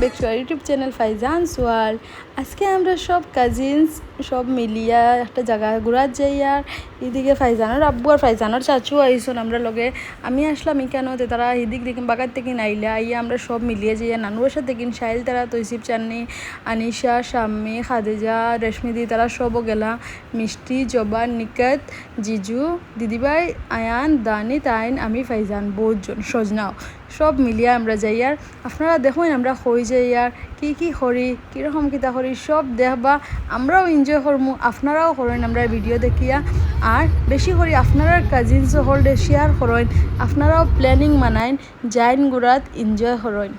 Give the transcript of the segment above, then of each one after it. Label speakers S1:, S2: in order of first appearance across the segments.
S1: দেখছো YouTube channel Faizan সোয়াল। আজকে আমরা সব কাজিনস সব মিলিয়া একটা জায়গা ঘুরার যাই। আর এদিকে ফাইজানোর আব্বু আর ফাইজানোর চাচু আইসন আমরা লগে। আমি আসলাম ইকানোতে, তারা এদিক দেখি বাগার থেকে নাইলা আইয়া আমরা সব মিলিয়ে যাই। নানুর সাথে দেখিন সাইল, তারা তৈসিব চান্নি, আনিশা, শাম্মি, খাদিজা, রেশমিদি, তারা সবও গেলা। মিষ্টি, জবান, নিকাত, জিজু, দিদিভাই, আয়ান, দানি, তাইন, আমি, ফাইজান, বহুতজন, সজনাও সব মিলিয়ে আমরা যাই। আর আপনারা দেখুন আমরা হয়ে যাই আর কী কী করি, কীরকম কিতা করি সব দেখবা, আমরাও এনজয় করবো, আপনারাও করেন আমরা ভিডিও দেখিয়া। আর বেশি করে আপনারা কাজিনস হলডে শেয়ার করেন, আপনারাও প্ল্যানিং বানাইন, যাইন গুড়াত এনজয় করেন।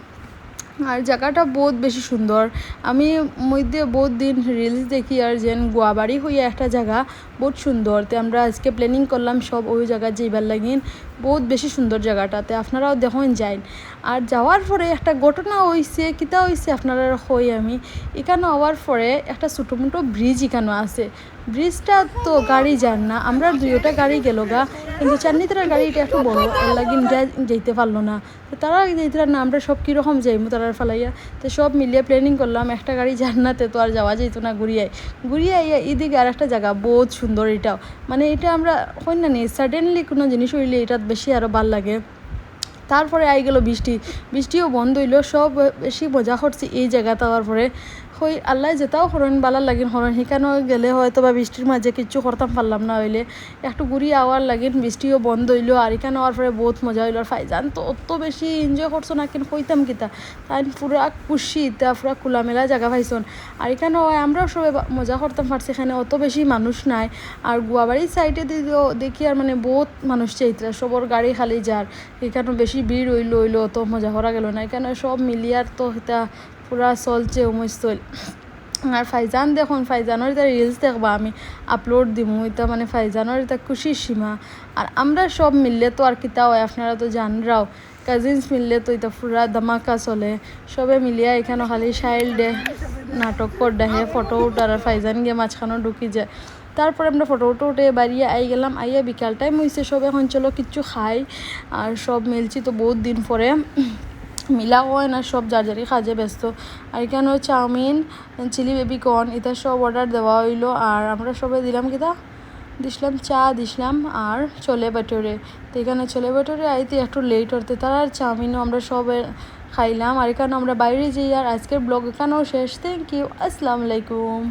S1: আর জায়গাটা বহুত বেশি সুন্দর। আমি মধ্যে বহুত দিন রিলস দেখি আর যেন গোয়াবাড়ি হইয়া একটা জায়গা বহুত সুন্দর। তো আমরা আজকে প্ল্যানিং করলাম সব ওই জায়গা যাইবার লাগিন। বহুত বেশি সুন্দর জায়গাটাতে, আপনারাও দেখুন যাইন। আর যাওয়ার পরে একটা ঘটনা হয়েছে, কিতা হয়েছে আপনারা হই আমি এখানে হওয়ার পরে একটা ছোটো মোটো ব্রিজ এখানে আছে। ব্রিজটা তো গাড়ি যান না, আমরা দুইটা গাড়ি গেল গা, কিন্তু চান্নিতার গাড়িটা একটু বড় এর লাগিন যাইতে পারলো না। তো তারা যাইতে না, আমরা সব কীরকম যাইমু তারার ফালাইয়া। তো সব মিলিয়ে প্ল্যানিং করলাম একটা গাড়ি জান্নাতে তো আর যাওয়া যেত না। ঘুরিয়ে আইয়া এদিকে আর একটা জায়গা বহুত সুন্দর। এটাও মানে এটা আমরা হই না নি সাডেনলি কোনো জিনিস হইলে এটা বেশি আরও ভাল লাগে। তারপরে আই গেল বৃষ্টিও বন্ধ হইল, সব বেশি মজা করছি এই জায়গাটা। হওয়ার পরে হই আল্লাহ যেটাও হরণ বালার লাগিন হরণ, সেখানেও গেলে হয়তো বা বৃষ্টির মাঝে কিচ্ছু করতাম পারলাম না, হইলে একটু ঘুরিয়ে আওয়ার লাগিন বৃষ্টিও বন্ধ হইলো। আর এখানে হওয়ার পরে বহুত মজা হইলো। আর ফাইজান তো অত বেশি এনজয় করছো না, কিন্তু কইতাম কিতা তাই পুরা খুশি, তা পুরা খোলামেলা জায়গা পাইছন। আর এখানে আমরাও সবাই মজা করতাম পারছি, এখানে অত বেশি মানুষ নাই। আর গুয়াবাড়ির সাইডে দেখি আর মানে বহুত মানুষ চাইতরা, সবর গাড়ি খালি যার, এখানে বেশি ভিড় হইলো অত মজা করা গেল না। এখানে সব মিলিয়ার তো এটা পুরা চলছে উমস্থল। আর ফাইজান দেখুন, ফাইজানোর এটা রিলস দেখবা আমি আপলোড দিমু, এটা মানে ফাইজানোর এটা খুশির সীমা। আর আমরা সব মিললে তো আর কিতা হয় আপনারা তো জানরাও, কাজিনস মিললে তো এটা পুরা ধামাকা চলে। সবে মিলিয়া এখানে খালি সাইল ডে নাটক কর দেখে, ফটো উঠার। আর ফাইজান গিয়ে মাঝখানে ঢুকি যায়। তারপরে আমরা ফটো উঠে বাড়িয়ে আই গেলাম। আইয়া বিকাল টাইম হয়েছে, সব এখন চলো কিচ্ছু খাই। আর সব মিলছি তো বহুত দিন পরে, মিলা হয় না, সব যার যারই কাজে ব্যস্ত। আর এখানেও চাউমিন, চিলি বেবি কর্ন এটা সব অর্ডার দেওয়া হইলো। আর আমরা সবাই দিলাম কিতা দিছিলাম, চা দিছিলাম আর ছোলে ভাটুরে। তো এখানে ছোলে ভাটুরে আইতে একটু লেট হতে, তার আর চাউমিনও আমরা সবে খাইলাম। আর এখানে আমরা বাইরে যাই। আর আজকের ব্লগ এখানেও শেষ। থ্যাংক ইউ, আসসালামু আলাইকুম।